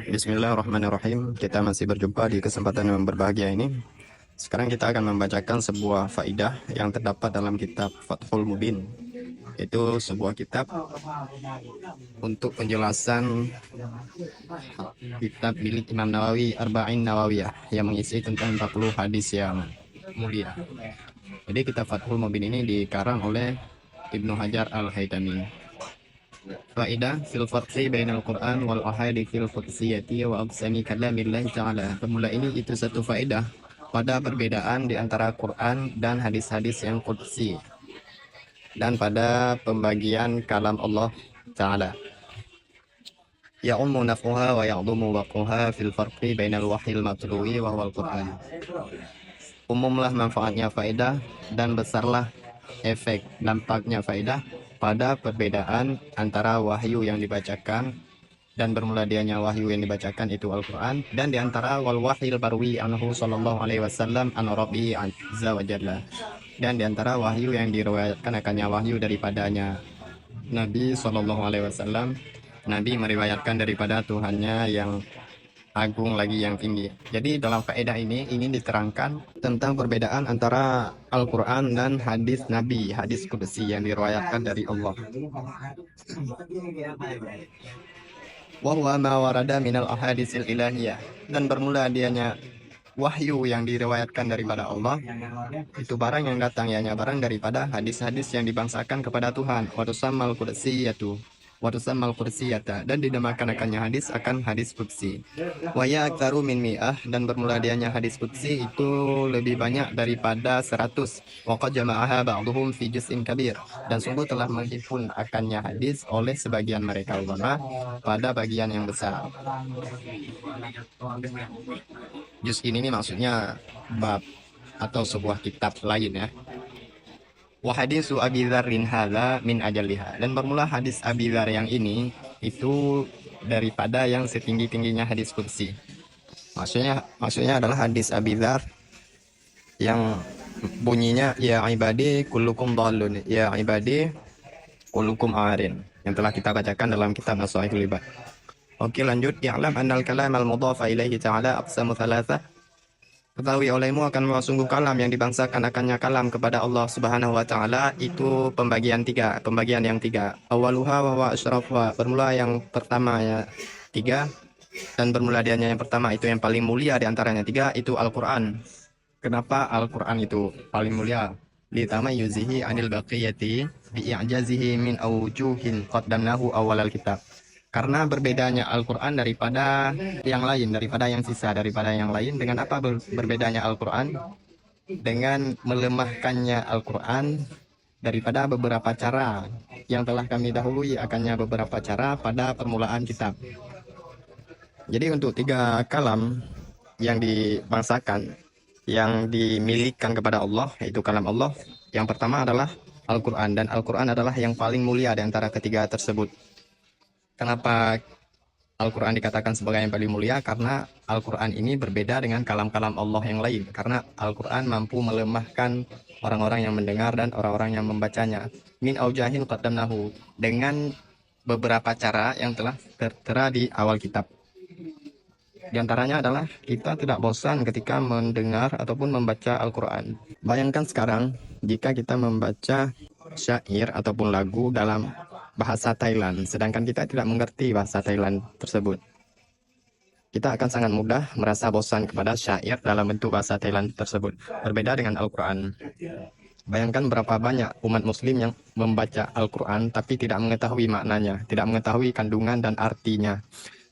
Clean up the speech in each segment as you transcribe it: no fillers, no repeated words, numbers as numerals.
Bismillahirrahmanirrahim. Kita masih berjumpa di kesempatan yang berbahagia ini. Sekarang kita akan membacakan sebuah faidah yang terdapat dalam kitab Fathul Mubin. Itu sebuah kitab untuk penjelasan kitab milik Imam Nawawi, Arba'in Nawawiyah, yang mengisi tentang 40 hadis yang mulia. Jadi kitab Fathul Mubin ini dikarang oleh Ibnu Hajar Al-Haytami. Faidah fil farqi bainal Qur'an wal ahadi fil qudsiyati wa aqsami kalamillahi ta'ala. Pemula ini itu satu faedah pada perbedaan di antara Quran dan hadis-hadis yang qudsi dan pada pembagian kalam Allah Ta'ala. Ya'ummu naf'uha wa ya'dumu waquha fil farqi bainal wahyil matluwi wa wal Qur'an. Umumlah manfaatnya faedah dan besarlah efek dampaknya faedah pada perbedaan antara wahyu yang dibacakan dan bermula dianya wahyu yang dibacakan itu Al-Quran, dan diantara wal wahyil barwi anhu sallallahu alaihi wasallam an rabbi azza wa jalla, dan diantara wahyu yang diriwayatkan akannya wahyu daripadanya Nabi sallallahu alaihi wasallam. Nabi meriwayatkan daripada Tuhannya yang agung lagi yang tinggi. Jadi dalam faedah ini ingin diterangkan tentang perbedaan antara Al-Quran dan hadis Nabi, hadis qudsi yang diriwayatkan dari Allah. Wa huwa ma warada minal ahadisil ilahiyah, dan bermula dianya wahyu yang diriwayatkan daripada Allah itu barang yang datang, ianya barang daripada hadis-hadis yang dibangsakan kepada Tuhan. Wa tusammal qudsiyatu wa tusammal qudsiyata, dan dinamakan akannya hadis akan hadis qudsi. Wa ya aktsaru min mi'ah, dan bermula dianya hadis qudsi itu lebih banyak daripada 100. Wa qad jama'aha ba'dhum fi juz'in kabir, dan sungguh telah menghimpun akannya hadis oleh sebagian mereka ulama pada bagian yang besar. Juz ini maksudnya bab atau sebuah kitab lain ya. Wa hadisu Abi Dzarrin hadza min ajaliha, dan bermula hadis Abi Dzar yang ini itu daripada yang setinggi-tingginya hadis qudsi. Maksudnya adalah hadis Abi Dzar yang bunyinya ya ibadi kullukum dhallun, ya ibadi kullukum arin, yang telah kita bacakan dalam kitab As-Sahihul Ibad. Oke, lanjut. Ya'lam annal kalam al-mudhafa ilaihi ta'ala aqsamu thalathah. Ketahui olehmu akan sungguh kalam yang dibangsakan akannya kalam kepada Allah Subhanahu wa Ta'ala itu pembagian yang tiga. Awaluha wa huwa asyrafha, bermula yang pertama ya tiga, dan bermula dianya yang pertama itu yang paling mulia di antaranya tiga, itu Al-Quran. Kenapa Al-Quran itu paling mulia? Litama yuzihi anil baqiyati bi'i'jazihi min awjuhin qaddamnahu awalal kitab. Karena berbedanya Al-Quran daripada yang lain, daripada yang sisa, daripada yang lain. Dengan apa berbedanya Al-Quran? Dengan melemahkannya Al-Quran daripada beberapa cara yang telah kami dahului akannya beberapa cara pada permulaan kitab. Jadi untuk tiga kalam yang dibangsakan, yang dimilikan kepada Allah, yaitu kalam Allah, yang pertama adalah Al-Quran, dan Al-Quran adalah yang paling mulia di antara ketiga tersebut. Kenapa Al-Quran dikatakan sebagai yang paling mulia? Karena Al-Quran ini berbeda dengan kalam-kalam Allah yang lain. Karena Al-Quran mampu melemahkan orang-orang yang mendengar dan orang-orang yang membacanya. Min aujahin qaddamnahu, dengan beberapa cara yang telah tertera di awal kitab. Di antaranya adalah kita tidak bosan ketika mendengar ataupun membaca Al-Quran. Bayangkan sekarang jika kita membaca syair ataupun lagu dalam bahasa Thailand, sedangkan kita tidak mengerti bahasa Thailand tersebut. Kita akan sangat mudah merasa bosan kepada syair dalam bentuk bahasa Thailand tersebut. Berbeda dengan Al-Quran. Bayangkan berapa banyak umat muslim yang membaca Al-Quran tapi tidak mengetahui maknanya, tidak mengetahui kandungan dan artinya.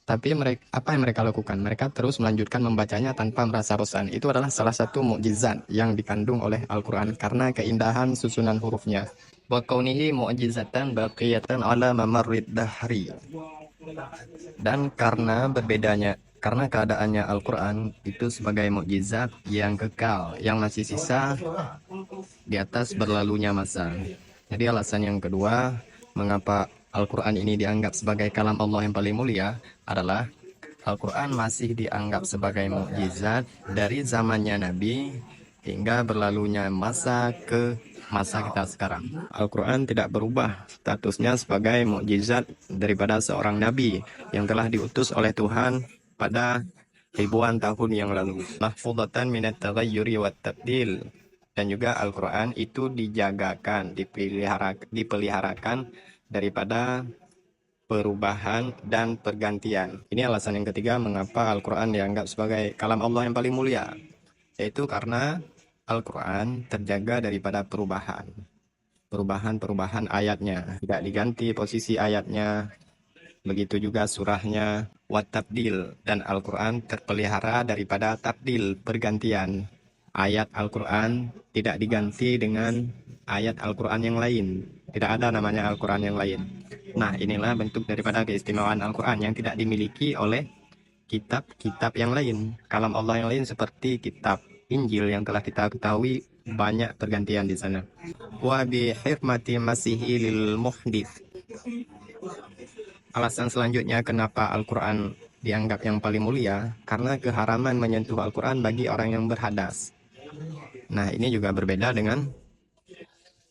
Tapi apa yang mereka lakukan? Mereka terus melanjutkan membacanya tanpa merasa bosan. Itu adalah salah satu mukjizat yang dikandung oleh Al-Quran karena keindahan susunan hurufnya. Wa kaunihi mu'jizatan baqiyatan ala mamarrid dahri. Dan karena keadaannya Al-Quran itu sebagai mukjizat yang kekal, yang masih sisa di atas berlalunya masa. Jadi alasan yang kedua mengapa Al-Quran ini dianggap sebagai kalam Allah yang paling mulia adalah Al-Quran masih dianggap sebagai mukjizat dari zamannya Nabi hingga berlalunya masa ke masa kita sekarang. Al-Quran tidak berubah statusnya sebagai mukjizat daripada seorang Nabi yang telah diutus oleh Tuhan pada ribuan tahun yang lalu. Mahfudatan minat taghayyuri wat tabdil. Dan juga Al-Quran itu dijagakan, dipeliharakan daripada perubahan dan pergantian. Ini alasan yang ketiga mengapa Al-Quran dianggap sebagai kalam Allah yang paling mulia. Yaitu karena Al-Quran terjaga daripada perubahan ayatnya. Tidak diganti posisi ayatnya, begitu juga surahnya, wat tabdil, dan Al-Quran terpelihara daripada tabdil, pergantian. Ayat Al-Quran tidak diganti dengan ayat Al-Quran yang lain. Tidak ada namanya Al-Quran yang lain. Nah, inilah bentuk daripada keistimewaan Al-Quran yang tidak dimiliki oleh kitab-kitab yang lain. Kalam Allah yang lain seperti kitab Injil yang telah kita ketahui banyak pergantian di sana. Wa bi hikmati masihi lil muhdith. Alasan selanjutnya kenapa Al-Quran dianggap yang paling mulia, karena keharaman menyentuh Al-Quran bagi orang yang berhadas. Nah, ini juga berbeda dengan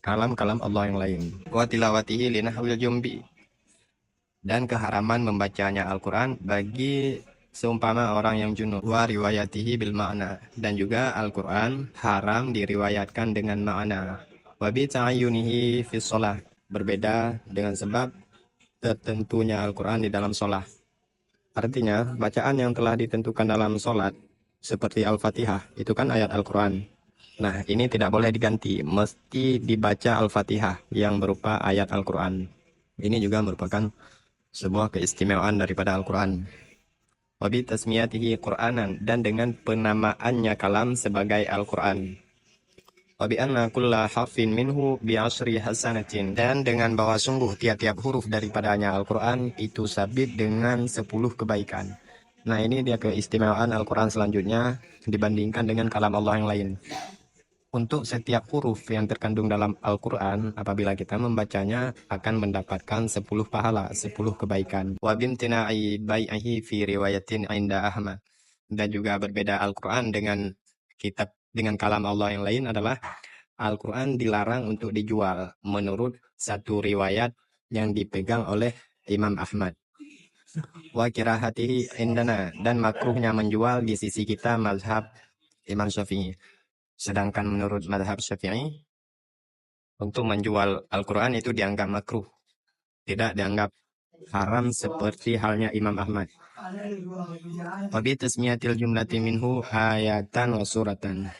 kalam-kalam Allah yang lain. Wa tilawatihi linahwil jumbi. Dan keharaman membacanya Al-Quran bagi seumpama orang yang junub. Wa riwayatihi bil makna. Dan juga Al-Quran haram diriwayatkan dengan makna. Wa bi ta'ayyunihi fi sholah. Berbeda dengan sebab tertentunya Al-Quran di dalam sholat. Artinya, bacaan yang telah ditentukan dalam sholat, seperti Al-Fatihah, itu kan ayat Al-Quran. Nah, ini tidak boleh diganti, mesti dibaca Al-Fatihah yang berupa ayat Al-Quran. Ini juga merupakan sebuah keistimewaan daripada Al-Quran. Wabi tasmiyatihi Qur'anan, dan dengan penamaannya kalam sebagai Al-Quran. Wabi anna kulla harfin minhu bi'asri hasanatin, dan dengan bahwa sungguh tiap-tiap huruf daripadanya Al-Quran itu sabit dengan 10 kebaikan. Nah, ini dia keistimewaan Al-Quran selanjutnya dibandingkan dengan kalam Allah yang lain. Untuk setiap huruf yang terkandung dalam Al-Quran, apabila kita membacanya akan mendapatkan 10 pahala, 10 kebaikan. Wabimtina'i bai'ihi fi riwayatin inda Ahmad. Dan juga berbeda Al-Quran dengan kalam Allah yang lain adalah Al-Quran dilarang untuk dijual menurut satu riwayat yang dipegang oleh Imam Ahmad. Wa kirahatihi indana, dan makruhnya menjual di sisi kita mazhab Imam Syafi'i. Sedangkan menurut mazhab Syafi'i, untuk menjual Al-Quran itu dianggap makruh, tidak dianggap haram seperti halnya Imam Ahmad. Wa bi tasmiyatil jumlati minhu ayatan wa suratan.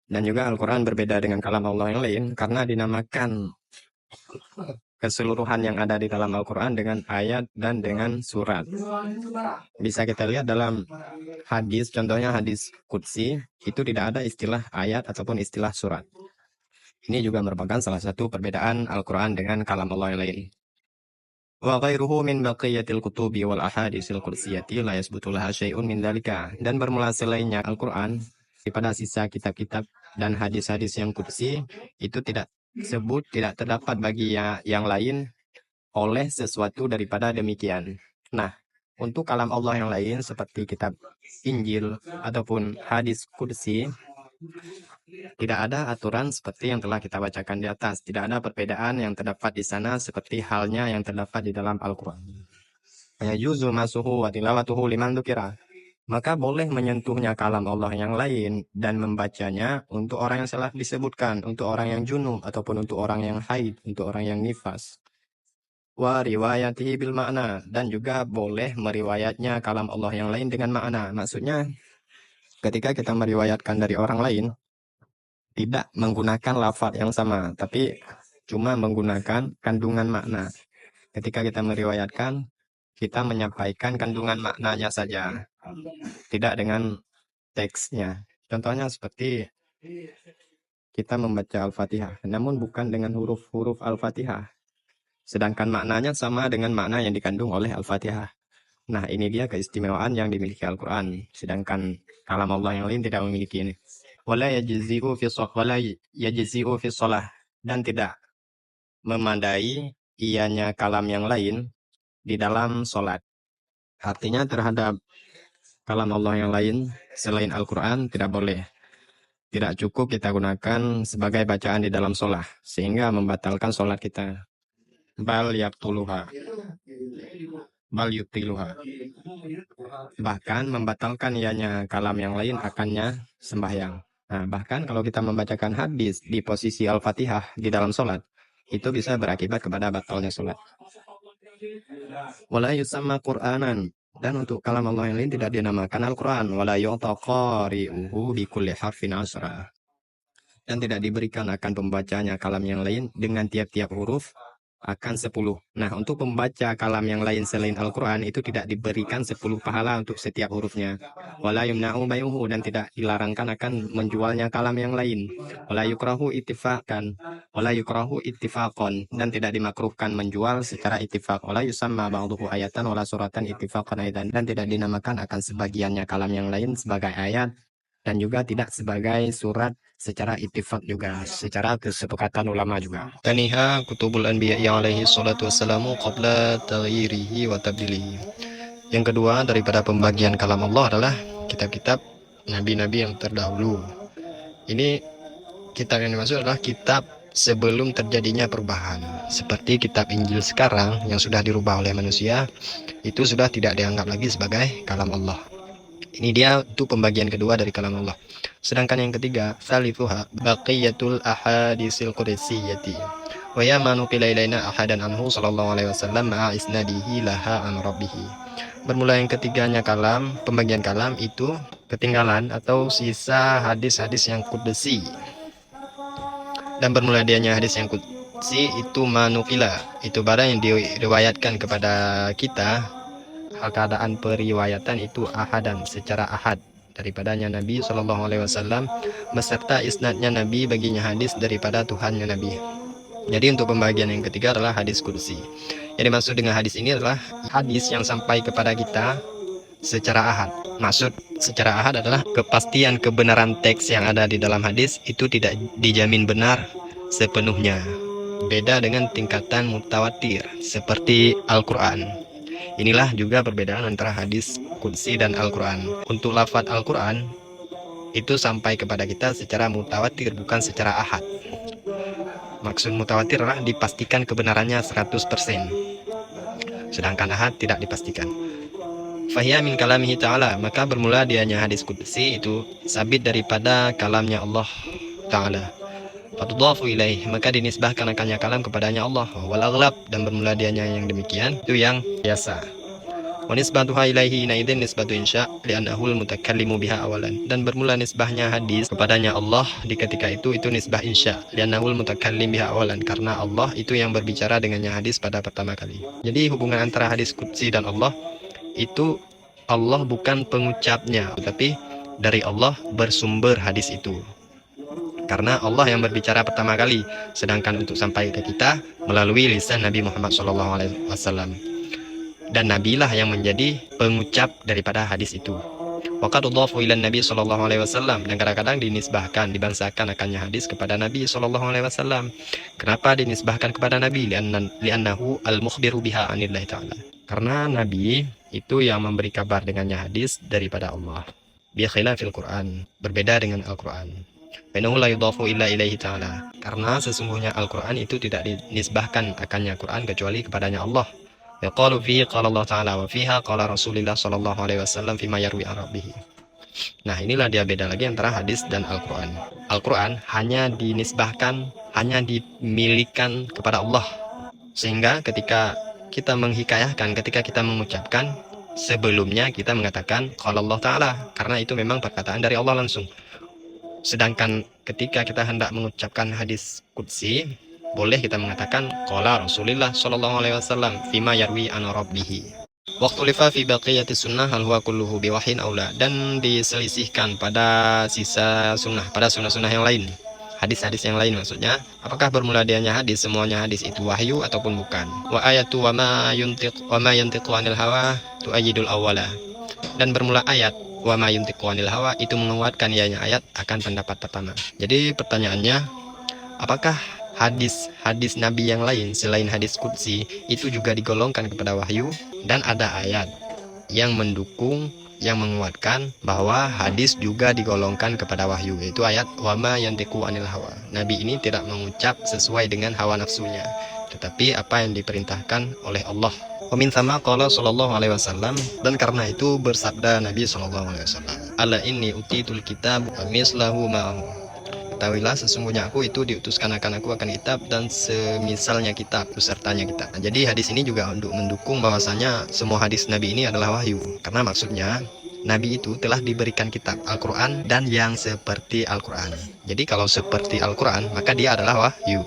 Dan juga Al-Quran berbeda dengan kalam Allah yang lain karena dinamakan keseluruhan yang ada di dalam Al-Quran dengan ayat dan dengan surat. Bisa kita lihat dalam hadis, contohnya hadis Qudsi, itu tidak ada istilah ayat ataupun istilah surat. Ini juga merupakan salah satu perbedaan Al-Quran dengan kalam Allah yang lain. Wa ghairuhu min baqiyatil kutubi wal ahadisil qudsiyati la yasbutu laha syai'un min dzalika. Dan bermula selainnya Al-Quran daripada sisa kitab-kitab dan hadis-hadis yang qudsi itu tidak terdapat bagi yang lain oleh sesuatu daripada demikian. Nah, untuk kalam Allah yang lain seperti kitab Injil ataupun hadis qudsi, tidak ada aturan seperti yang telah kita bacakan di atas. Tidak ada perbedaan yang terdapat di sana seperti halnya yang terdapat di dalam Al-Quran. Yajuzu masuhu wa tilawatuhu liman dzukira. Maka boleh menyentuhnya kalam Allah yang lain dan membacanya untuk orang yang salah disebutkan, untuk orang yang junub ataupun untuk orang yang haid, untuk orang yang nifas. Wa riwayatihi bil makna, dan juga boleh meriwayatnya kalam Allah yang lain dengan makna. Maksudnya ketika kita meriwayatkan dari orang lain, tidak menggunakan lafaz yang sama, tapi cuma menggunakan kandungan makna. Ketika kita meriwayatkan, kita menyampaikan kandungan maknanya saja, tidak dengan teksnya. Contohnya seperti kita membaca Al-Fatihah, namun bukan dengan huruf-huruf Al-Fatihah. Sedangkan maknanya sama dengan makna yang dikandung oleh Al-Fatihah. Nah, ini dia keistimewaan yang dimiliki Al-Quran. Sedangkan kalam Allah yang lain tidak memiliki ini. Wala yajzi'u fi shalah, dan tidak memadai ianya kalam yang lain di dalam sholat. Artinya terhadap kalam Allah yang lain selain Al-Quran tidak boleh. Tidak cukup kita gunakan sebagai bacaan di dalam sholat, sehingga membatalkan sholat kita. Bal yaqtuluha. bal yutiluha. Bahkan membatalkan ianya kalam yang lain akannya sembahyang. Nah, bahkan kalau kita membacakan hadis di posisi Al-Fatihah di dalam sholat, itu bisa berakibat kepada batalnya sholat. Wala yusamma Qur'anan. Dan untuk kalam Allah yang lain tidak dinamakan Al-Quran. Wala yu'taqari'uhu bikulli harfin asra. Dan tidak diberikan akan pembacanya kalam yang lain dengan tiap-tiap huruf akan 10. Nah, untuk membaca kalam yang lain selain Al-Quran itu tidak diberikan 10 pahala untuk setiap hurufnya. Wala yumna'u bayuhu, dan tidak dilarangkan akan menjualnya kalam yang lain. Wala yukrahu ittifaqan. Wala yukrahu ittifaqan, dan tidak dimakruhkan menjual secara ittifaq. Wala yusamma ba'duhu ayatan wala suratan ittifaqan aidan, dan tidak dinamakan akan sebagiannya kalam yang lain sebagai ayat dan juga tidak sebagai surat secara ittifaq juga, secara kesepakatan ulama juga. Taniha kutubul anbiya alaihi salatu wassalamu qabla taghyirihi wa tabdilihi. Yang kedua daripada pembagian kalam Allah adalah kitab-kitab nabi-nabi yang terdahulu. Ini kitab yang dimaksud adalah kitab sebelum terjadinya perubahan. Seperti kitab Injil sekarang yang sudah dirubah oleh manusia, itu sudah tidak dianggap lagi sebagai kalam Allah. Ini dia untuk pembagian kedua dari kalam Allah. Sedangkan yang ketiga, salithuha baqiyatul ahadisil qudsiyati. Wa ya ma nuqila ilaina ahadan anhu sallallahu alaihi wasallam ma'a isnadihi laha an rabbih. Bermula yang ketiganya kalam, pembagian kalam itu ketinggalan atau sisa hadis-hadis yang qudsi. Dan bermula dianya hadis yang qudsi itu manukila, itu barang yang diriwayatkan kepada kita. Keadaan periwayatan itu ahadan, secara ahad daripadanya Nabi Shallallahu Alaihi Wasallam beserta isnadnya Nabi baginya hadis daripada Tuhannya Nabi. Jadi untuk pembagian yang ketiga adalah hadis kursi. Yang dimaksud dengan hadis ini adalah hadis yang sampai kepada kita secara ahad. Maksud secara ahad adalah kepastian kebenaran teks yang ada di dalam hadis itu tidak dijamin benar sepenuhnya. Beda dengan tingkatan mutawatir seperti Al-Quran. Inilah juga perbedaan antara hadis qudsi dan Al-Quran. Untuk lafaz Al-Quran itu sampai kepada kita secara mutawatir, bukan secara ahad. Maksud mutawatir adalah dipastikan kebenarannya 100%. Sedangkan ahad tidak dipastikan. Fahiya min kalamihi ta'ala, maka bermula dianya hadis qudsi itu sabit daripada kalamnya Allah Ta'ala. Fatudhafu ilaih, maka dinisbahkan akannya kalam kepadanya Allah. Wal aghlab, dan bermula dianya yang demikian itu yang biasa. Wa nisbatuha ilaihi inaidin nisbatu insya li'annahu al-mutakallimu biha awalan, dan bermula nisbahnya hadis kepadanya Allah di ketika itu nisbah insya li'annahu al-mutakallim biha awalan, karena Allah itu yang berbicara dengannya hadis pada pertama kali. Jadi hubungan antara hadis qudsi dan Allah itu Allah bukan pengucapnya, tetapi dari Allah bersumber hadis itu. Karena Allah yang berbicara pertama kali, sedangkan untuk sampai ke kita melalui lisan Nabi Muhammad SAW. Dan Nabilah yang menjadi pengucap daripada hadis itu. Waqad udhafu ila Nabi SAW, dan kadang-kadang dinisbahkan, dibangsakan akannya hadis kepada Nabi SAW. Kenapa dinisbahkan kepada Nabi? Li'annahu al-mukhbiru biha anillahi ta'ala. Karena Nabi itu yang memberi kabar dengannya hadis daripada Allah. Bi khilafil Quran, berbeda dengan Al-Quran. Fainahu la yudhafu illa ilaihi ta'ala, karena sesungguhnya Al-Quran itu tidak dinisbahkan akannya Quran kecuali kepadanya Allah. Yaqalu fihi qala Allah ta'ala wa fiha qala Rasulullah sallallahu alaihi wasallam fima yarwi an rabbih. Nah, inilah dia beda lagi antara hadis dan Al-Quran. Al-Quran hanya dinisbahkan, hanya dimilikan kepada Allah. Sehingga ketika kita menghikayahkan, ketika kita mengucapkan, sebelumnya kita mengatakan qala Allah ta'ala, karena itu memang perkataan dari Allah langsung. Sedangkan ketika kita hendak mengucapkan hadis qudsi, boleh kita mengatakan qala Rasulullah sallallahu alaihi wasallam fima yarwi an rabbih. Waktu lifa fi baqiyati sunnah hal huwa kulluhu biwahyin aula, dan diselisihkan pada sisa sunnah, pada sunnah-sunnah yang lain, hadis-hadis yang lain maksudnya, apakah bermula dianya hadis semuanya hadis itu wahyu ataupun bukan. Wa ayatu wa ma yantiqu anil hawa tu'ayyidul awwala, dan bermula ayat wa ma yantiqu anil hawa itu menguatkan ianya ayat akan pendapat pertama. Jadi pertanyaannya, apakah hadis Nabi yang lain selain hadis qudsi itu juga digolongkan kepada wahyu, dan ada ayat yang mendukung yang menguatkan bahwa hadis juga digolongkan kepada wahyu, yaitu ayat wama yantiqu anil hawa. Nabi ini tidak mengucap sesuai dengan hawa nafsunya, tetapi apa yang diperintahkan oleh Allah. Wamin sama qala sallallahu alaihi wasallam, dan karena itu bersabda Nabi sallallahu alaihi wasallam, ala inni utitul kitab wa mislahu ma'ahu. Ketahuilah sesungguhnya aku itu diutuskan akan kitab dan semisalnya kitab besertanya kitab. Nah, jadi hadis ini juga untuk mendukung bahwasanya semua hadis Nabi ini adalah wahyu, karena maksudnya Nabi itu telah diberikan kitab Al-Quran dan yang seperti Al-Quran. Jadi kalau seperti Al-Quran maka dia adalah wahyu.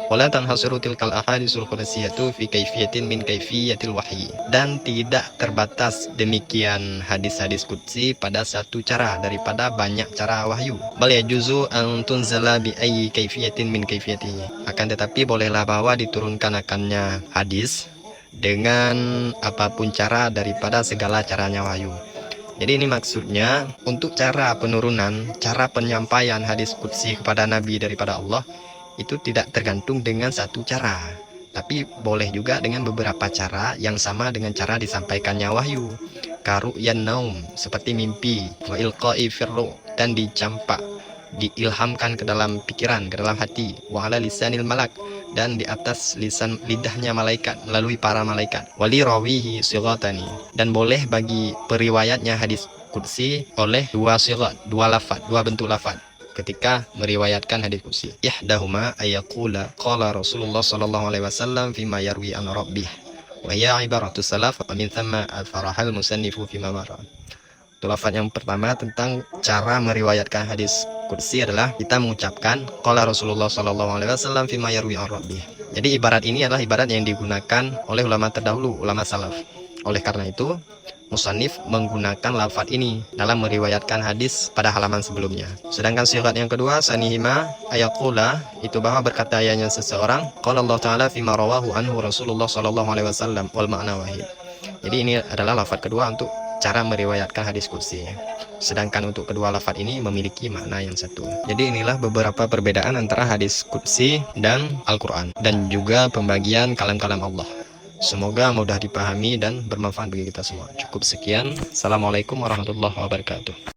Wala tanhasiru tilkal ahadisul qudsiyatu fi kaifiyatin min kaifiyatil wahyi. Dan tidak terbatas demikian hadis-hadis qudsi pada satu cara daripada banyak cara wahyu. Bal yajuzu an tunzala bi ayyi kaifiyatin min kaifiyatihi. Akan tetapi bolehlah bahwa diturunkan akannya hadis dengan apapun cara daripada segala caranya wahyu. Jadi ini maksudnya untuk cara penurunan, cara penyampaian hadis qudsi kepada Nabi daripada Allah itu tidak tergantung dengan satu cara, tapi boleh juga dengan beberapa cara yang sama dengan cara disampaikannya wahyu. Karu'yan naum, seperti mimpi, wa ilqa'i firru, dan dicampak, diilhamkan ke dalam pikiran, ke dalam hati, wa ala lisanil malak, dan di atas lisan lidahnya malaikat melalui para malaikat. Wali rawihi sighatani, dan boleh bagi periwayatnya hadis qudsi oleh dua sighat, dua lafaz, dua bentuk lafaz ketika meriwayatkan hadis qudsi. Ihdahuma ayaqula qala Rasulullah sallallahu alaihi wasallam fima yarwi an rabbih wa hiya ibaratu salaf wa min thamma al-farahal musannifu fima mara. Itu lafaz yang pertama tentang cara meriwayatkan hadis qudsi adalah kita mengucapkan qala Rasulullah sallallahu alaihi wasallam fima yarwi an rabbih. Jadi ibarat ini adalah ibarat yang digunakan oleh ulama terdahulu, ulama salaf. Oleh karena itu musannif menggunakan lafaz ini dalam meriwayatkan hadis pada halaman sebelumnya. Sedangkan sigat yang kedua, sanihima ayaqula, itu bahwa berkata ayahnya seseorang, qala Allah Ta'ala fima rawahu anhu Rasulullah sallallahu alaihi wasallam wal ma'na wahid. Jadi ini adalah lafaz kedua untuk cara meriwayatkan hadis qudsi. Sedangkan untuk kedua lafaz ini memiliki makna yang satu. Jadi inilah beberapa perbedaan antara hadis qudsi dan Al-Quran, dan juga pembagian kalam-kalam Allah. Semoga mudah dipahami dan bermanfaat bagi kita semua. Cukup sekian. Assalamualaikum warahmatullahi wabarakatuh.